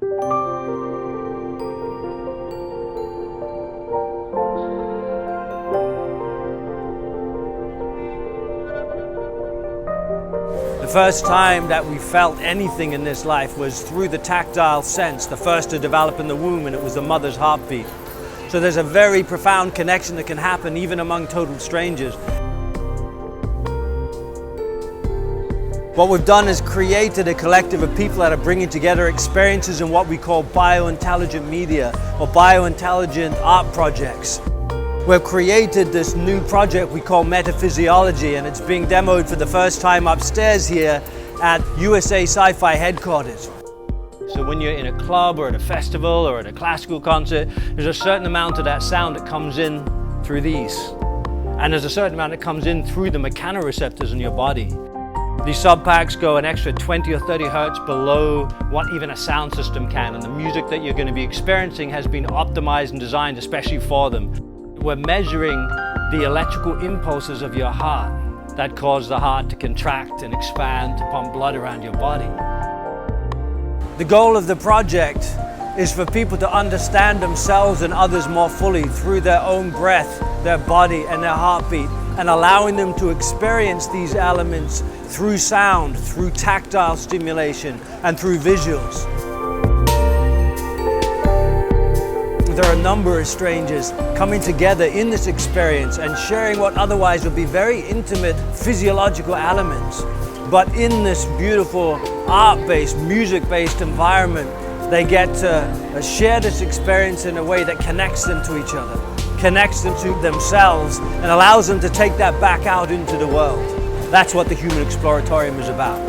The first time that we felt anything in this life was through the tactile sense, the first to develop in the womb, and it was the mother's heartbeat. So there's a very profound connection that can happen even among total strangers. What we've done is created a collective of people that are bringing together experiences in what we call biointelligent media or biointelligent art projects. We've created this new project we call Metaphysiology, and it's being demoed for the first time upstairs here at USA SyFy headquarters. So when you're in a club or at a festival or at a classical concert, there's a certain amount of that sound that comes in through these. And there's a certain amount that comes in through the mechanoreceptors in your body. These sub-packs go an extra 20 or 30 hertz below what even a sound system can, and the music that you're going to be experiencing has been optimized and designed especially for them. We're measuring the electrical impulses of your heart that cause the heart to contract and expand to pump blood around your body. The goal of the project is for people to understand themselves and others more fully through their own breath, their body, and their heartbeat, and allowing them to experience these elements through sound, through tactile stimulation, and through visuals. There are a number of strangers coming together in this experience and sharing what otherwise would be very intimate physiological elements. But in this beautiful art-based, music-based environment, they get to share this experience in a way that connects them to each other, connects them to themselves, and allows them to take that back out into the world. That's what the Human Exploratorium is about.